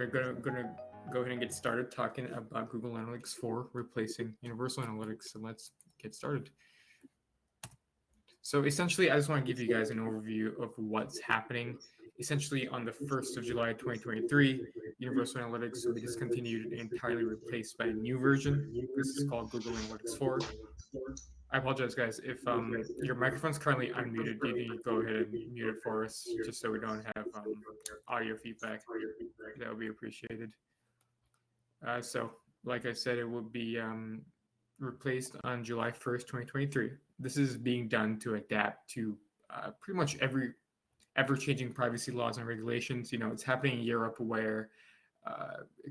gonna go ahead and get started talking about Google Analytics 4 replacing Universal Analytics. So let's get started. So essentially, I just want to give you guys an overview of what's happening. Essentially, on the 1st of July 2023, Universal Analytics will be discontinued and entirely replaced by a new version. This is called Google Analytics 4. I apologize, guys. If your microphone's currently unmuted, you need to go ahead and mute it for us, just so we don't have audio feedback. That would be appreciated. So, like I said, it will be replaced on July 1st, 2023. This is being done to adapt to pretty much every ever-changing privacy laws and regulations. It's happening in Europe where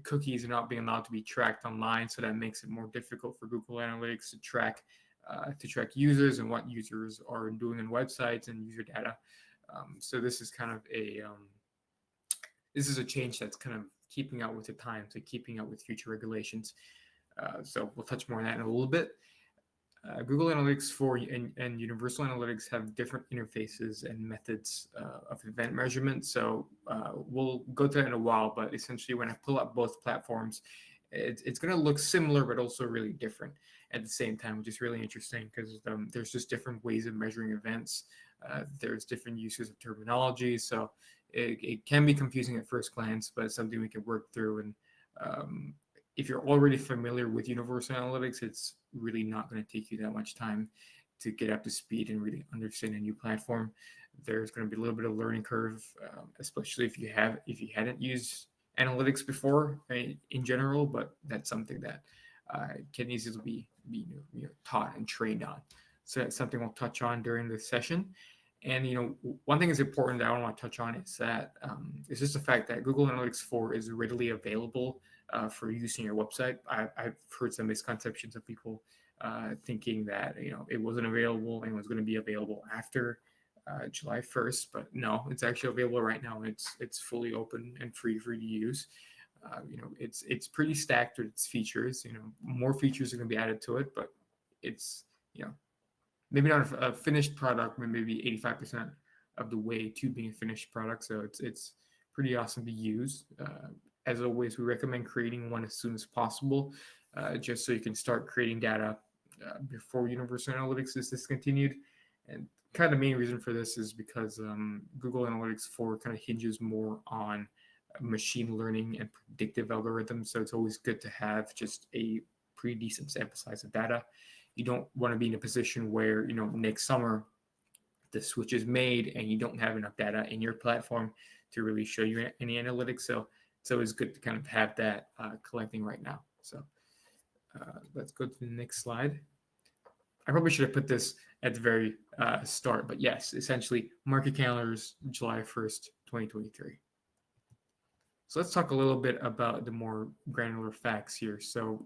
cookies are not being allowed to be tracked online, so that makes it more difficult for Google Analytics to track users and what users are doing on websites and user data. So this is kind of this is a change that's kind of keeping up with the times and keeping up with future regulations. So we'll touch more on that in a little bit. Google Analytics 4 and Universal Analytics have different interfaces and methods of event measurement. So we'll go to that in a while, but essentially when I pull up both platforms, it's going to look similar, but also really different at the same time, which is really interesting because there's just different ways of measuring events. There's different uses of terminology. So it can be confusing at first glance, but it's something we can work through. And if you're already familiar with Universal Analytics, it's really not going to take you that much time to get up to speed and really understand a new platform. There's going to be a little bit of learning curve, especially if you hadn't used analytics before in general, but that's something that can easily be taught and trained on. So that's something we'll touch on during this session. And one thing is important that I want to touch on is that it's just the fact that Google Analytics 4 is readily available for use in your website. I've heard some misconceptions of people thinking that it wasn't available and was going to be available after July 1st, but no, it's actually available right now. It's fully open and free for you to use. It's pretty stacked with its features. More features are going to be added to it, but it's maybe not a finished product, but maybe 85% of the way to being a finished product. So it's pretty awesome to use. As always, we recommend creating one as soon as possible, just so you can start creating data before Universal Analytics is discontinued. And kind of the main reason for this is because Google Analytics 4 kind of hinges more on machine learning and predictive algorithms. So it's always good to have just a pretty decent sample size of data. You don't want to be in a position where, next summer the switch is made and you don't have enough data in your platform to really show you any analytics. So it's always good to kind of have that collecting right now. So let's go to the next slide. I probably should have put this at the very start, but yes, essentially market calendars, July 1st, 2023. So let's talk a little bit about the more granular facts here. So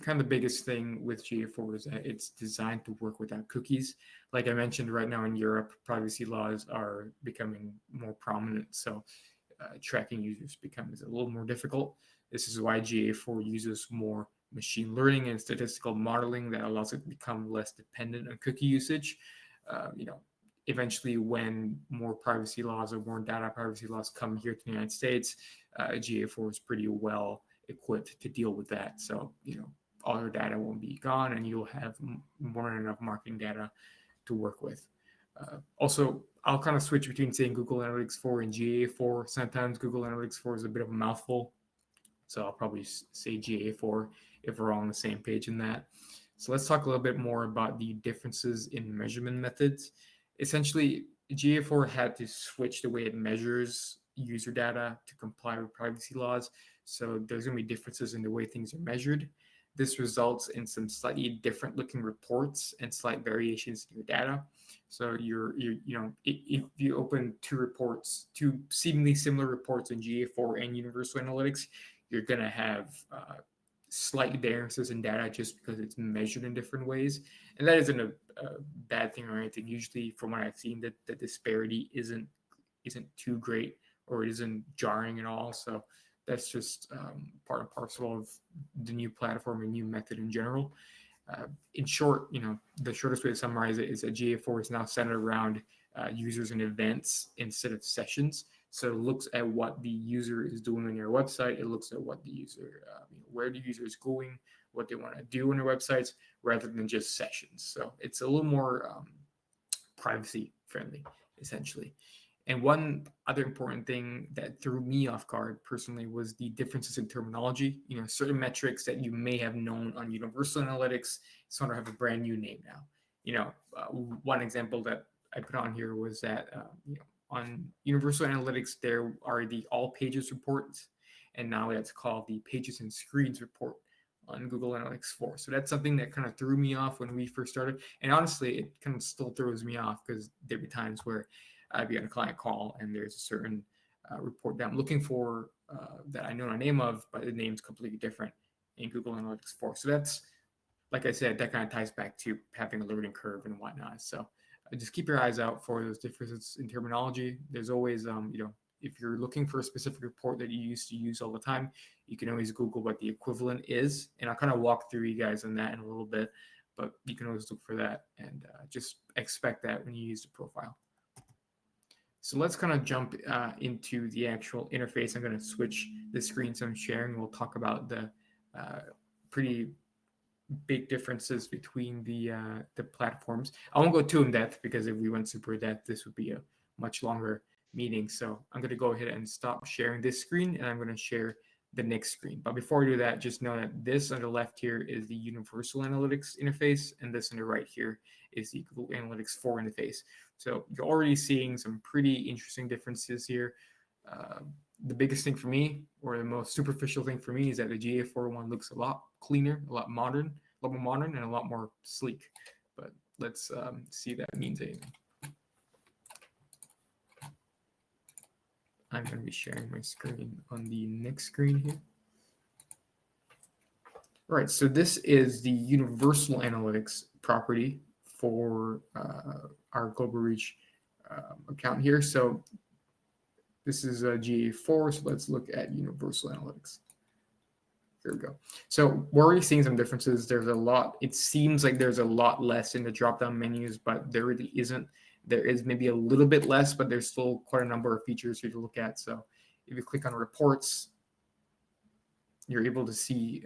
kind of the biggest thing with GA4 is that it's designed to work without cookies. Like I mentioned, right now in Europe, privacy laws are becoming more prominent. So tracking users becomes a little more difficult. This is why GA4 uses more machine learning and statistical modeling that allows it to become less dependent on cookie usage. Eventually, when more privacy laws or more data privacy laws come here to the United States, GA4 is pretty well equipped to deal with that. So, all your data won't be gone and you'll have more than enough marketing data to work with. Also, I'll kind of switch between saying Google Analytics 4 and GA4. Sometimes Google Analytics 4 is a bit of a mouthful, so I'll probably say GA4 if we're all on the same page in that. So let's talk a little bit more about the differences in measurement methods. Essentially, GA4 had to switch the way it measures user data to comply with privacy laws. So there's going to be differences in the way things are measured. This results in some slightly different looking reports and slight variations in your data. So if you open two seemingly similar reports in GA4 and Universal Analytics, you're going to have slight differences in data just because it's measured in different ways. And that isn't a bad thing or anything. Usually, from what I've seen, that the disparity isn't too great or it isn't jarring at all. So that's just part and parcel of the new platform and new method in general. In short, the shortest way to summarize it is that GA4 is now centered around users and events instead of sessions. So it looks at what the user is doing on your website. It looks at what the user, where the user is going, what they want to do on their websites, rather than just sessions. So it's a little more privacy friendly, essentially. And one other important thing that threw me off guard personally was the differences in terminology. Certain metrics that you may have known on Universal Analytics sort of have a brand new name now. One example that I put on here was that on Universal Analytics there are the all pages reports, and now it's called the pages and screens report on Google Analytics 4. So that's something that kind of threw me off when we first started. And honestly, it kind of still throws me off because there'd be times where I'd be on a client call and there's a certain report that I'm looking for that I know the name of, but the name's completely different in Google Analytics 4. So that's, like I said, that kind of ties back to having a learning curve and whatnot. So just keep your eyes out for those differences in terminology. There's always, if you're looking for a specific report that you used to use all the time, you can always Google what the equivalent is. And I'll kind of walk through you guys on that in a little bit, but you can always look for that and just expect that when you use the profile. So let's kind of jump into the actual interface. I'm going to switch the screens I'm sharing. We'll talk about the pretty big differences between the platforms. I won't go too in depth because if we went super in depth, this would be a much longer meeting. So I'm going to go ahead and stop sharing this screen, and I'm going to share the next screen. But before I do that, just know that this on the left here is the Universal Analytics interface, and this on the right here is the Google Analytics 4 interface. So you're already seeing some pretty interesting differences here. The biggest thing for me, or the most superficial thing for me, is that the GA4 one looks a lot cleaner, a lot more modern, and a lot more sleek. But let's see if that means anything. I'm going to be sharing my screen on the next screen here. All right, so this is the Universal Analytics property for our Global Reach account here. So this is a GA4, so let's look at Universal Analytics. Here we go. So we're already seeing some differences. There's a lot. It seems like there's a lot less in the drop-down menus, but there really isn't. There is maybe a little bit less, but there's still quite a number of features here to look at. So if you click on reports, you're able to see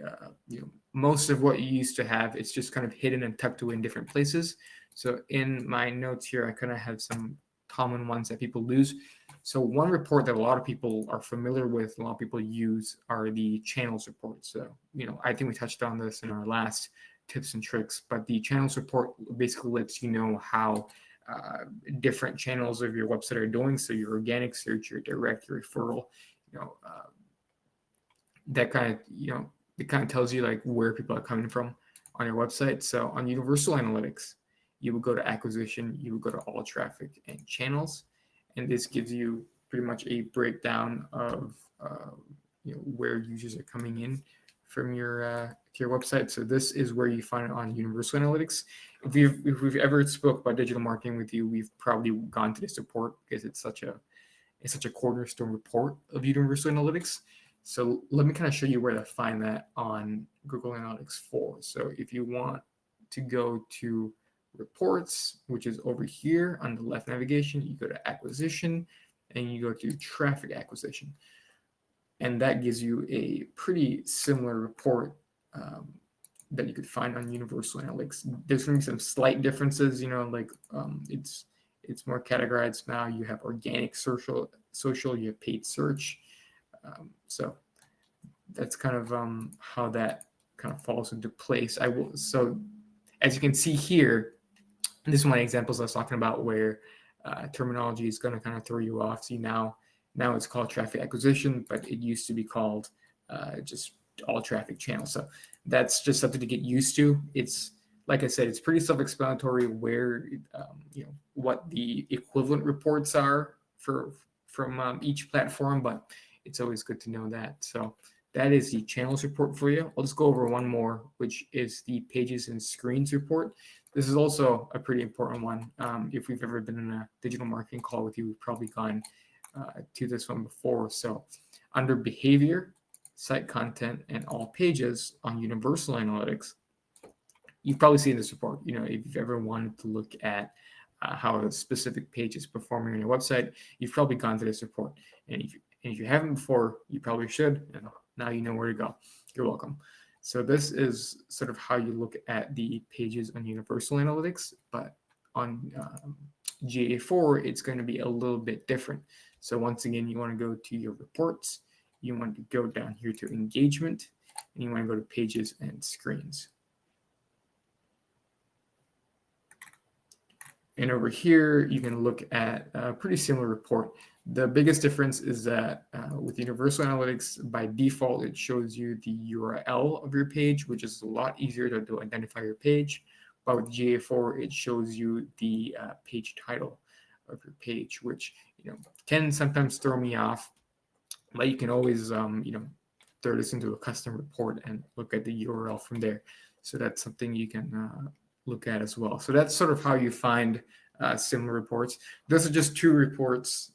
most of what you used to have. It's just kind of hidden and tucked away in different places. So in my notes here, I kind of have some common ones that people lose. So one report that a lot of people are familiar with, a lot of people use, are the channels reports. So, I think we touched on this in our last tips and tricks, but the channels report basically lets you know how different channels of your website are doing. So your organic search, your direct, your referral, that kind of, it kind of tells you like where people are coming from on your website. So on Universal Analytics, you would go to acquisition, you would go to all traffic and channels, and this gives you pretty much a breakdown of where users are coming in from your to your website. So this is where you find it on Universal Analytics. If we've ever spoke about digital marketing with you, we've probably gone to this report because it's such a cornerstone report of Universal Analytics. So let me kind of show you where to find that on Google Analytics 4. So if you want to go to reports, which is over here on the left navigation, you go to acquisition and you go to traffic acquisition. And that gives you a pretty similar report that you could find on Universal Analytics. There's going to be some slight differences, it's more categorized now. You have organic social, you have paid search. So that's kind of how that kind of falls into place. So as you can see here, this is one of the examples I was talking about where terminology is going to kind of throw you off. See, now it's called traffic acquisition, but it used to be called just all traffic channels. So that's just something to get used to. It's, like I said, it's pretty self-explanatory where what the equivalent reports are from each platform, but it's always good to know that. So that is the channels report for you. I'll just go over one more, which is the pages and screens report. This is also a pretty important one. If we've ever been in a digital marketing call with you, we've probably gone to this one before. So under behavior, site content, and all pages on Universal Analytics, you've probably seen this report. If you've ever wanted to look at how a specific page is performing on your website, you've probably gone to this report. And if you haven't before, you probably should. And now you know where to go. You're welcome. So this is sort of how you look at the pages on Universal Analytics, but on GA4, it's going to be a little bit different. So once again, you want to go to your reports. You want to go down here to engagement, and you want to go to pages and screens. And over here, you can look at a pretty similar report. The biggest difference is that with Universal Analytics, by default, it shows you the URL of your page, which is a lot easier to identify your page. But with GA4, it shows you the page title of your page, which can sometimes throw me off. But you can always throw this into a custom report and look at the URL from there. So that's something you can look at as well. So that's sort of how you find similar reports. Those are just 2 reports.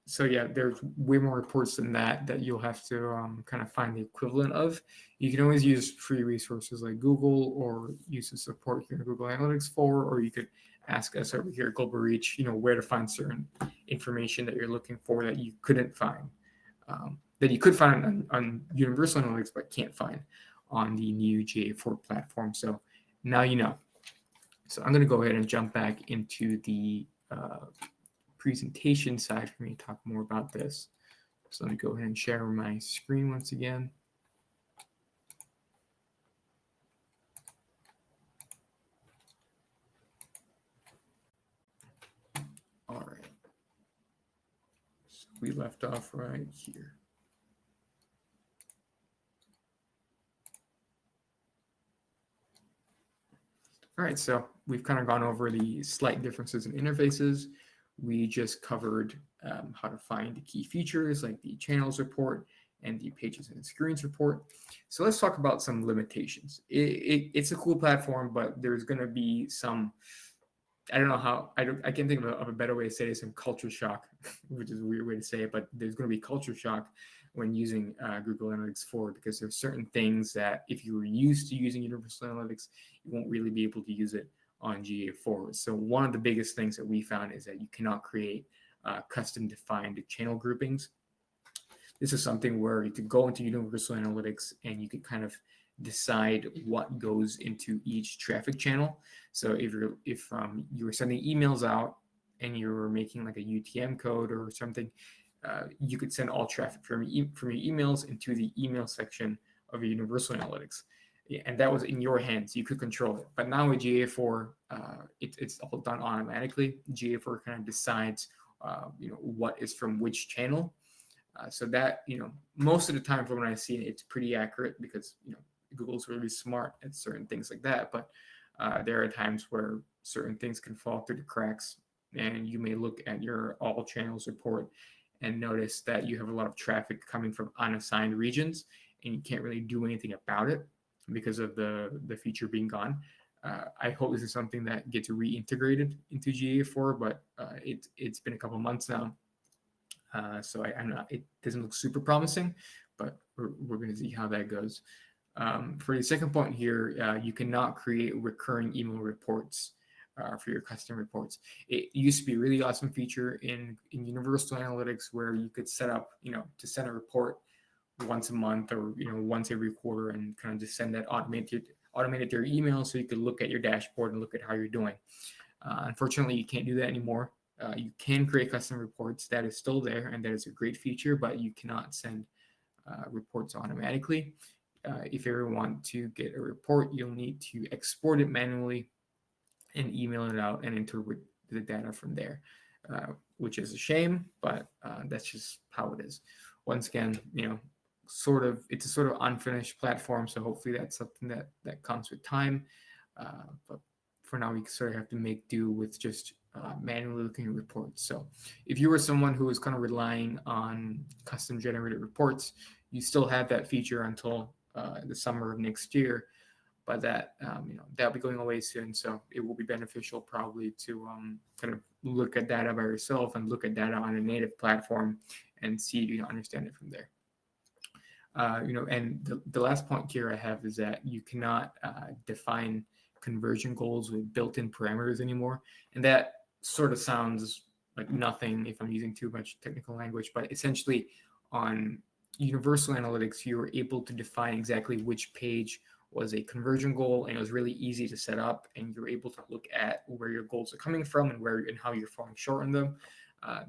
So yeah, there's way more reports than that you'll have to kind of find the equivalent of. You can always use free resources like Google, or use the support here in Google Analytics 4, or you could ask us over here at Global Reach, where to find certain information that you're looking for that you couldn't find, that you could find on Universal Analytics but can't find on the new GA4 platform. So now you know. So I'm going to go ahead and jump back into the presentation side for me to talk more about this. So let me go ahead and share my screen once again. All right. So we left off right here. All right, so we've kind of gone over the slight differences in interfaces. We just covered how to find the key features like the channels report and the pages and screens report. So let's talk about some limitations. It's a cool platform, but there's going to be some, I don't know how, I can't think of a better way to say it, some culture shock, which is a weird way to say it, but there's going to be culture shock when using Google Analytics 4, because there's certain things that if you were used to using Universal Analytics, you won't really be able to use it on GA4. So one of the biggest things that we found is that you cannot create custom defined channel groupings. This is something where you could go into Universal Analytics and you could kind of decide what goes into each traffic channel. So if you were sending emails out and you were making like a UTM code or something, you could send all traffic from your emails into the email section of your Universal Analytics. And that was in your hands. You could control it. But now with GA4, it's all done automatically. GA4 kind of decides, what is from which channel. So that, most of the time from when I see it, it's pretty accurate because, Google's really smart at certain things like that. But there are times where certain things can fall through the cracks, and you may look at your all channels report and notice that you have a lot of traffic coming from unassigned regions, and you can't really do anything about it because of the feature being gone. I hope this is something that gets reintegrated into GA4, but it's been a couple months now. So I'm not, it doesn't look super promising, but we're going to see how that goes. For the second point here, you cannot create recurring email reports for your custom reports. It used to be a really awesome feature in Universal Analytics where you could set up, to send a report once a month or once every quarter, and kind of just send that automated to your email so you could look at your dashboard and look at how you're doing. Unfortunately, you can't do that anymore. You can create custom reports. That is still there, and that is a great feature, but you cannot send reports automatically. If you ever want to get a report, you'll need to export it manually and email it out and enter the data from there, which is a shame, but that's just how it is. Once again, it's a sort of unfinished platform, so hopefully that's something that comes with time. But for now, we sort of have to make do with just manually looking at reports. So if you were someone who was kind of relying on custom generated reports, you still have that feature until the summer of next year, but that'll be going away soon. So it will be beneficial probably to kind of look at data by yourself and look at data on a native platform and see if you can understand it from there. And the last point here I have is that you cannot define conversion goals with built-in parameters anymore. And that sort of sounds like nothing if I'm using too much technical language, but essentially on universal analytics, you were able to define exactly which page was a conversion goal, and it was really easy to set up, and you're able to look at where your goals are coming from and where and how you're falling short on them.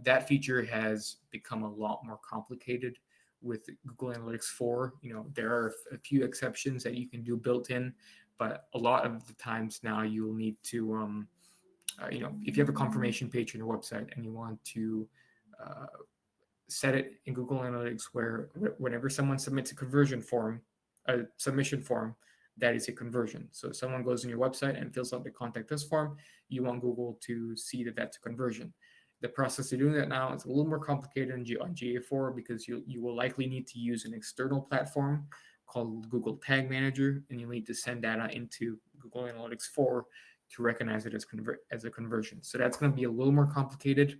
That feature has become a lot more complicated with Google Analytics 4. There are a few exceptions that you can do built in, but a lot of the times now you'll need to, if you have a confirmation page on your website and you want to set it in Google Analytics where whenever someone submits a submission form, that is a conversion. So if someone goes on your website and fills out the contact us form, you want Google to see that that's a conversion. The process of doing that now is a little more complicated on GA4 because you will likely need to use an external platform called Google Tag Manager, and you'll need to send data into Google Analytics 4 to recognize it as a conversion. So that's going to be a little more complicated,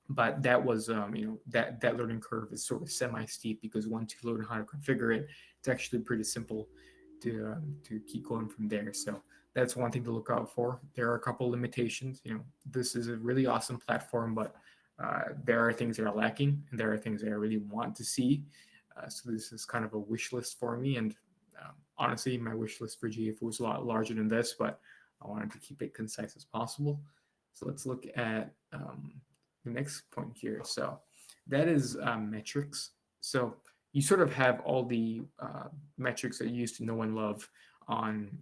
but that was that learning curve is sort of semi-steep because once you learn how to configure it, it's actually pretty simple to keep going from there. So that's one thing to look out for. There are a couple limitations. This is a really awesome platform, but there are things that are lacking, and there are things that I really want to see. So this is kind of a wish list for me, and honestly, my wish list for GA4 was a lot larger than this, but I wanted to keep it concise as possible. So let's look at the next point here. So that is metrics. So you sort of have all the metrics that you used to know and love on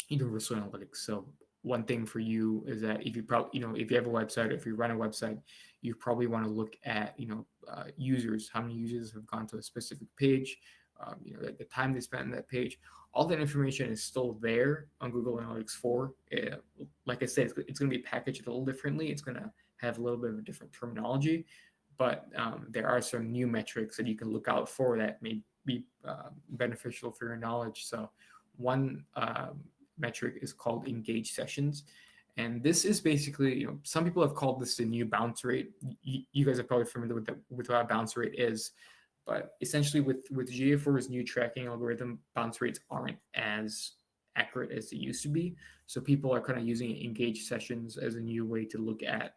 universal analytics. So one thing for you is that if you if you have a website, if you run a website, you probably want to look at users, how many users have gone to a specific page, the time they spent on that page. All that information is still there on Google Analytics 4. Like I said, it's going to be packaged a little differently. It's going to have a little bit of a different terminology, but there are some new metrics that you can look out for that may be beneficial for your knowledge. So one metric is called engaged sessions. And this is basically, some people have called this the new bounce rate. You guys are probably familiar with what a bounce rate is. But essentially with GA4's new tracking algorithm, bounce rates aren't as accurate as they used to be. So people are kind of using engaged sessions as a new way to look at,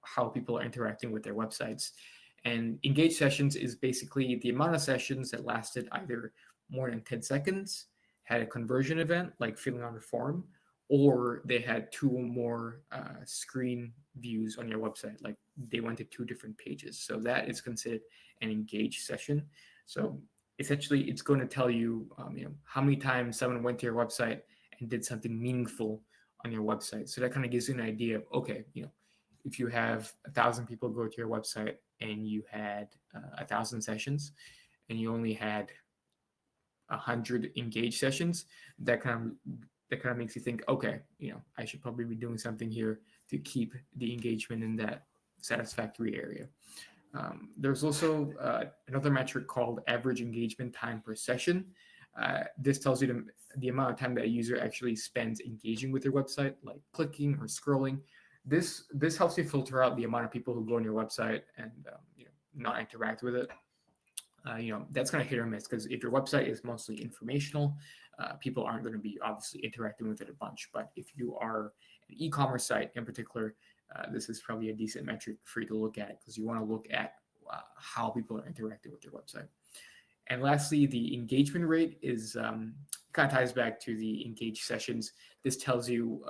how people are interacting with their websites. And engaged sessions is basically the amount of sessions that lasted either more than 10 seconds, had a conversion event like filling out a form, or they had two or more screen views on your website, like they went to two different pages. So that is considered an engaged session. So essentially, it's going to tell you, how many times someone went to your website and did something meaningful on your website. So that kind of gives you an idea of, okay, if you have 1,000 people go to your website and you had 1,000 sessions, and you only had 100 engaged sessions, that kind of makes you think, okay, I should probably be doing something here to keep the engagement in that satisfactory area. There's also another metric called average engagement time per session. This tells you the amount of time that a user actually spends engaging with your website, like clicking or scrolling. This helps you filter out the amount of people who go on your website and not interact with it. That's kind of hit or miss, because if your website is mostly informational, people aren't going to be obviously interacting with it a bunch. But if you are an e-commerce site in particular, this is probably a decent metric for you to look at, because you want to look at how people are interacting with your website. And lastly, the engagement rate is kind of ties back to the engaged sessions. This tells you,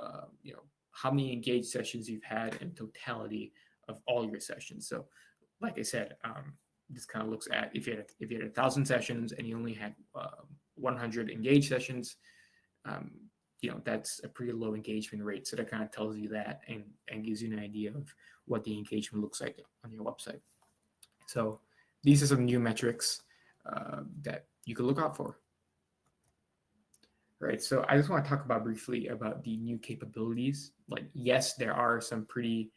how many engaged sessions you've had in totality of all your sessions. So, like I said, this kind of looks at if you had 1,000 sessions and you only had 100 engaged sessions, that's a pretty low engagement rate. So that kind of tells you that and gives you an idea of what the engagement looks like on your website. So these are some new metrics that you can look out for. Right. So I just want to talk briefly about the new capabilities. Like, yes, there are some pretty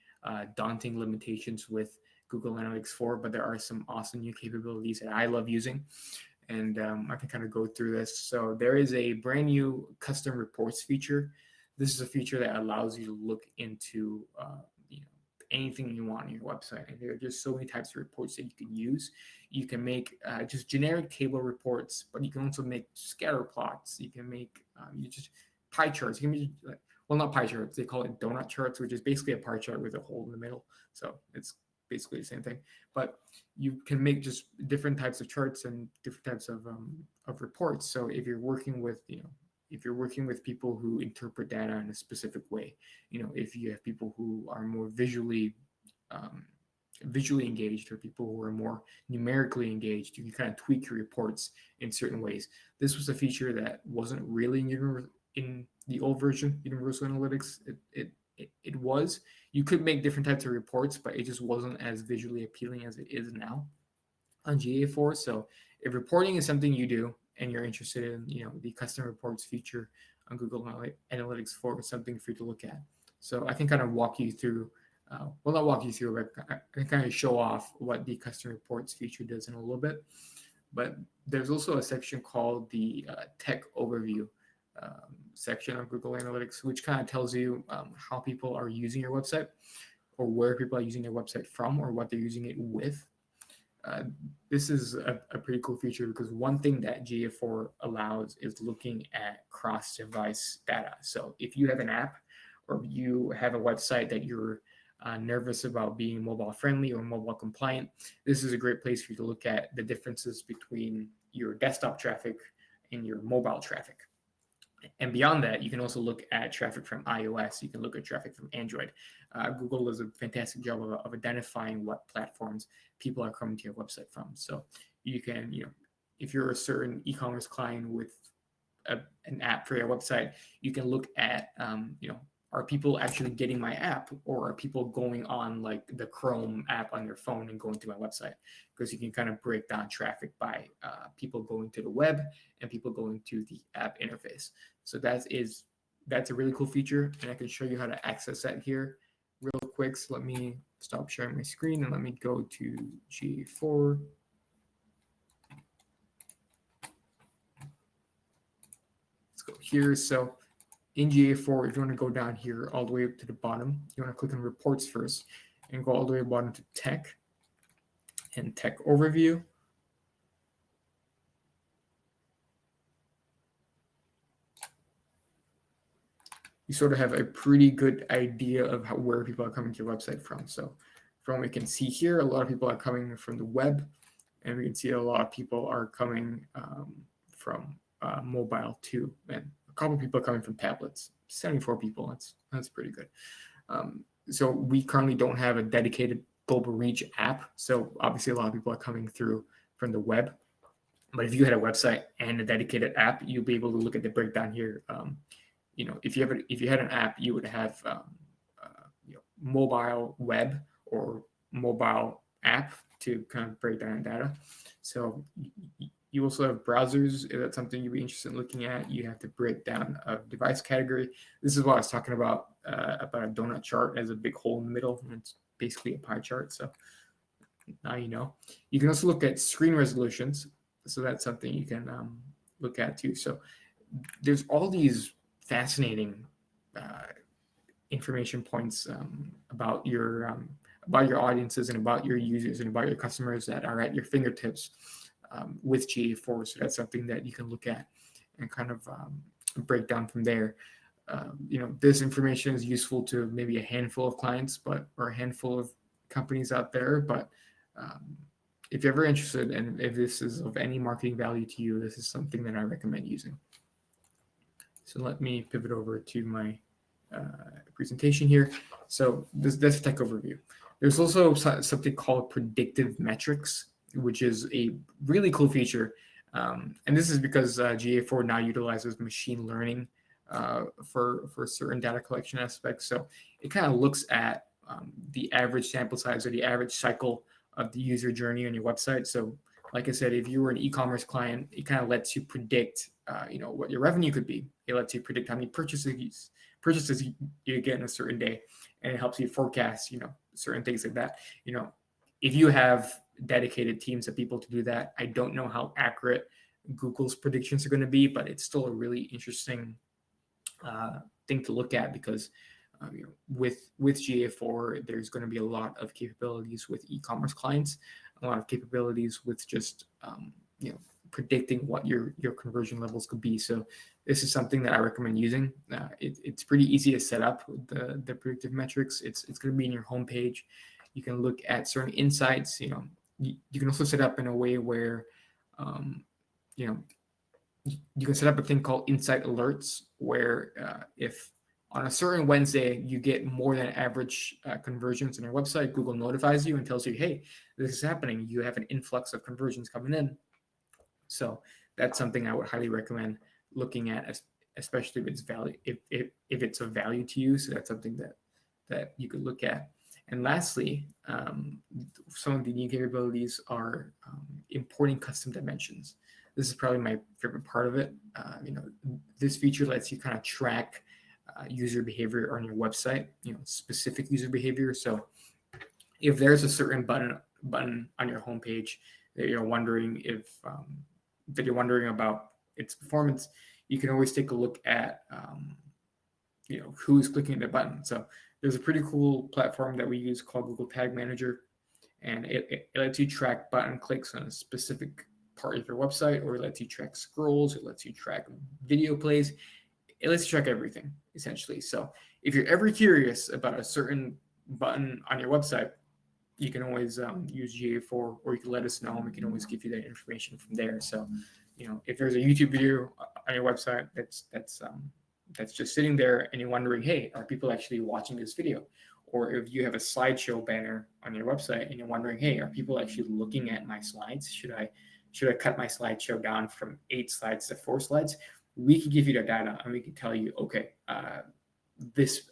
daunting limitations with Google Analytics 4, but there are some awesome new capabilities that I love using. And I can kind of go through this. So there is a brand new custom reports feature. This is a feature that allows you to look into anything you want on your website. And there are just so many types of reports that you can use. You can make just generic table reports, but you can also make scatter plots. You can make pie charts. It can be like, well, not pie charts. They call it donut charts, which is basically a pie chart with a hole in the middle. So it's basically the same thing. But you can make just different types of charts and different types of reports. So if you're working with, if you're working with people who interpret data in a specific way, if you have people who are more um, visually engaged or people who are more numerically engaged, you can kind of tweak your reports in certain ways. This was a feature that wasn't really in the old version, Universal Analytics. It was. You could make different types of reports, but it just wasn't as visually appealing as it is now on GA4. So if reporting is something you do and you're interested in, the custom reports feature on Google Analytics 4 is something for you to look at. So I can kind of walk you through, well, not walk you through, but I can kind of show off what the custom reports feature does in a little bit. But there's also a section called the tech overview section of Google Analytics, which kind of tells you how people are using your website or where people are using your website from or what they're using it with. This is a pretty cool feature because one thing that GA4 allows is looking at cross-device data. So if you have an app or you have a website that you're nervous about being mobile friendly or mobile compliant, this is a great place for you to look at the differences between your desktop traffic and your mobile traffic. And beyond that, you can also look at traffic from iOS. You can look at traffic from Android. Google does a fantastic job of identifying what platforms people are coming to your website from. So you can, if you're a certain e-commerce client with an app for your website, you can look at, are people actually getting my app, or are people going on like the Chrome app on their phone and going to my website? Because you can kind of break down traffic by people going to the web and people going to the app interface. So that's a really cool feature, and I can show you how to access that here real quick. So let me stop sharing my screen and let me go to GA4. Let's go here. So in GA4, if you want to go down here all the way up to the bottom, you want to click on reports first and go all the way bottom to tech and tech overview. You sort of have a pretty good idea of where people are coming to your website from. So from what we can see here, a lot of people are coming from the web, and we can see a lot of people are coming from mobile too, and a couple of people are coming from tablets. 74 people. That's pretty good. So we currently don't have a dedicated global reach app. So obviously a lot of people are coming through from the web. But if you had a website and a dedicated app, you'll be able to look at the breakdown here. If you had an app, you would have mobile web or mobile app to kind of break down data. So you also have browsers. If that's something you'd be interested in looking at, you have to break down a device category. This is what I was talking about a donut chart as a big hole in the middle. And it's basically a pie chart. So now you know. You can also look at screen resolutions. So that's something you can look at too. So there's all these fascinating information points about your audiences and about your users and about your customers that are at your fingertips with GA4. So that's something that you can look at and kind of break down from there. This information is useful to maybe a handful of clients, or a handful of companies out there. But if you're ever interested, and if this is of any marketing value to you, this is something that I recommend using. So let me pivot over to my presentation here. So that's a tech overview. There's also something called Predictive Metrics, which is a really cool feature. And this is because GA4 now utilizes machine learning for certain data collection aspects. So it kind of looks at the average sample size or the average cycle of the user journey on your website. So like I said, if you were an e-commerce client, it kind of lets you predict what your revenue could be. It lets you predict how many purchases you get in a certain day, and it helps you forecast certain things like that. If you have dedicated teams of people to do that, I don't know how accurate Google's predictions are going to be, but it's still a really interesting thing to look at, because with GA4, there's going to be a lot of capabilities with e-commerce clients, a lot of capabilities with just predicting what your conversion levels could be. So this is something that I recommend using. It's pretty easy to set up with the predictive metrics. It's going to be in your homepage. You can look at certain insights. You can also set up in a way where you can set up a thing called insight alerts, where if on a certain Wednesday you get more than average conversions on your website, Google notifies you and tells you, hey, this is happening. You have an influx of conversions coming in. So that's something I would highly recommend looking at, especially if it's value, if it's of value to you. So that's something that you could look at. And lastly, some of the new capabilities are importing custom dimensions. This is probably my favorite part of it. This feature lets you kind of track user behavior on your website, specific user behavior. So if there's a certain button on your homepage that you're wondering about its performance, you can always take a look at who's clicking the button. So there's a pretty cool platform that we use called Google Tag Manager, and it lets you track button clicks on a specific part of your website, or it lets you track scrolls, it lets you track video plays, it lets you track everything essentially. So if you're ever curious about a certain button on your website, you can always use GA4, or you can let us know, and we can always give you that information from there. So, if there's a YouTube video on your website that's just sitting there, and you're wondering, hey, are people actually watching this video? Or if you have a slideshow banner on your website and you're wondering, hey, are people actually looking at my slides? Should I cut my slideshow down from 8 slides to 4 slides? We can give you the data, and we can tell you, okay, this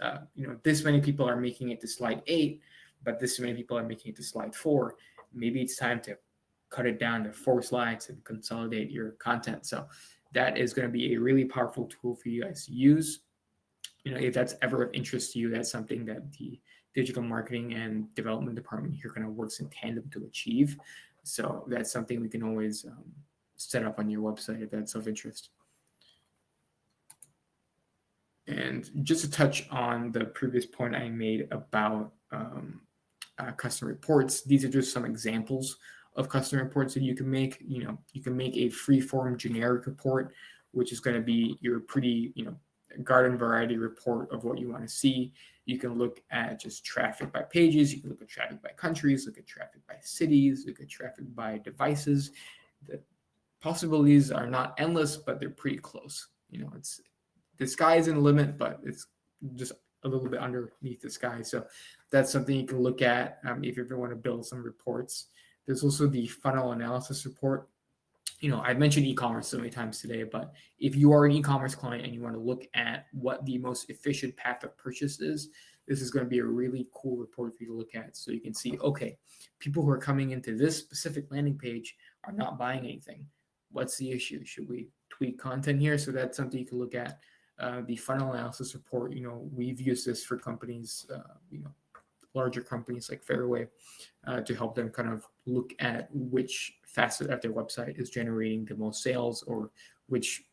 many people are making it to slide 8, but this many people are making it to slide 4. Maybe it's time to cut it down to 4 slides and consolidate your content. So that is going to be a really powerful tool for you guys to use. If that's ever of interest to you, that's something that the digital marketing and development department here kind of works in tandem to achieve. So that's something we can always set up on your website if that's of interest. And just to touch on the previous point I made about custom reports, these are just some examples of custom reports that you can make. You can make a free-form generic report, which is going to be your pretty, garden variety report of what you want to see. You can look at just traffic by pages. You can look at traffic by countries, look at traffic by cities, look at traffic by devices. The possibilities are not endless, but they're pretty close. The sky isn't the limit, but it's just a little bit underneath the sky. So that's something you can look at if you ever want to build some reports. There's also the funnel analysis report. I mentioned e-commerce so many times today, but if you are an e-commerce client and you want to look at what the most efficient path of purchase is, this is going to be a really cool report for you to look at. So you can see, okay, people who are coming into this specific landing page are not buying anything. What's the issue? Should we tweak content here? So that's something you can look at. The funnel analysis report, we've used this for companies, larger companies like Fairway, to help them kind of look at which facet of their website is generating the most sales, or which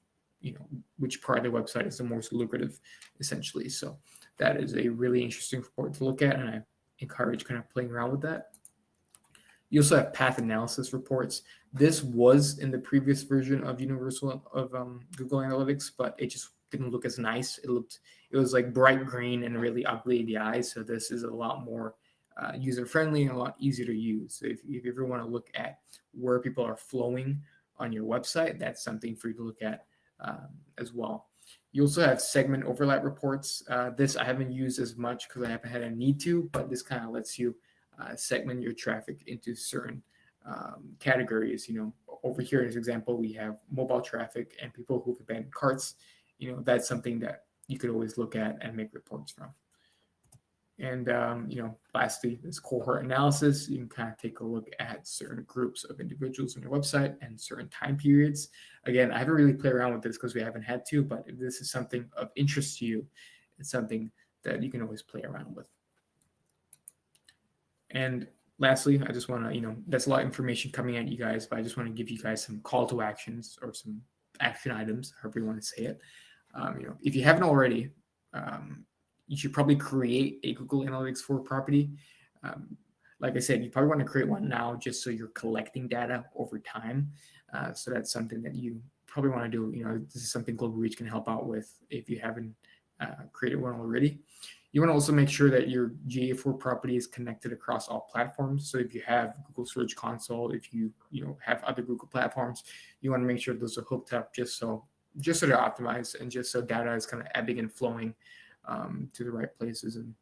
part of their website is the most lucrative, essentially. So that is a really interesting report to look at, and I encourage kind of playing around with that. You also have path analysis reports. This was in the previous version of Google Analytics, but it just didn't look as nice. It was like bright green and really ugly in the eyes. So this is a lot more user-friendly and a lot easier to use. So if you ever want to look at where people are flowing on your website, that's something for you to look at as well. You also have segment overlap reports. This I haven't used as much because I haven't had a need to, but this kind of lets you segment your traffic into certain categories. Over here in this example, we have mobile traffic and people who've abandoned carts. That's something that you could always look at and make reports from. And, lastly, this cohort analysis. You can kind of take a look at certain groups of individuals on your website and certain time periods. Again, I haven't really played around with this because we haven't had to, but if this is something of interest to you, it's something that you can always play around with. And lastly, I just want to, that's a lot of information coming at you guys, but I just want to give you guys some call to actions or some action items, however you want to say it. If you haven't already, you should probably create a Google Analytics 4 property. like I said, you probably want to create one now just so you're collecting data over time. So that's something that you probably want to do. This is something Global Reach can help out with if you haven't created one already. You want to also make sure that your GA4 property is connected across all platforms. So if you have Google Search Console, if you have other Google platforms, you want to make sure those are hooked up just so they're optimized, and just so data is kind of ebbing and flowing to the right places and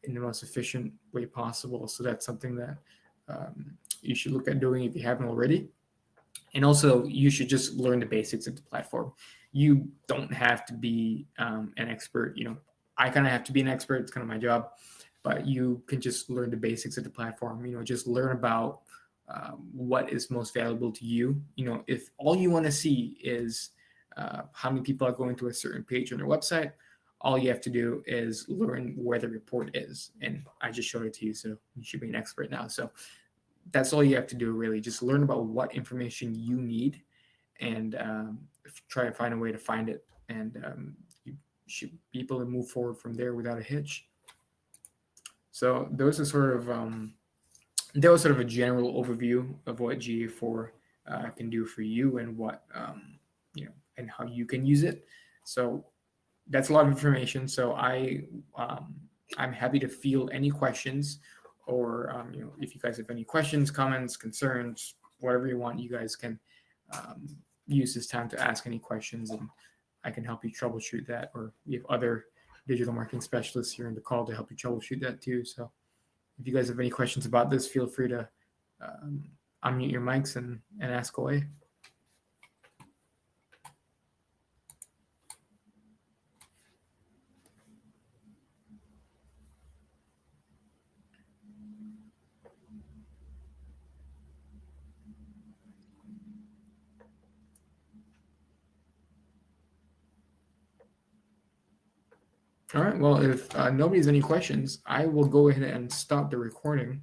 in the most efficient way possible. So that's something that you should look at doing if you haven't already. And also, you should just learn the basics of the platform. You don't have to be an expert. I kind of have to be an expert. It's kind of my job. But you can just learn the basics of the platform. Just learn about what is most valuable to you. If all you want to see is how many people are going to a certain page on their website, all you have to do is learn where the report is. And I just showed it to you, so you should be an expert now. So that's all you have to do, really. Just learn about what information you need, and try to find a way to find it. And you should be able to move forward from there without a hitch. So those are sort of that was sort of a general overview of what GA4 can do for you, and what and how you can use it. So that's a lot of information. So I'm happy to field any questions, or if you guys have any questions, comments, concerns, whatever you want, you guys can use this time to ask any questions, and I can help you troubleshoot that. Or we have other digital marketing specialists here in the call to help you troubleshoot that too. So if you guys have any questions about this, feel free to unmute your mics and ask away. All right. Well, if nobody has any questions, I will go ahead and stop the recording.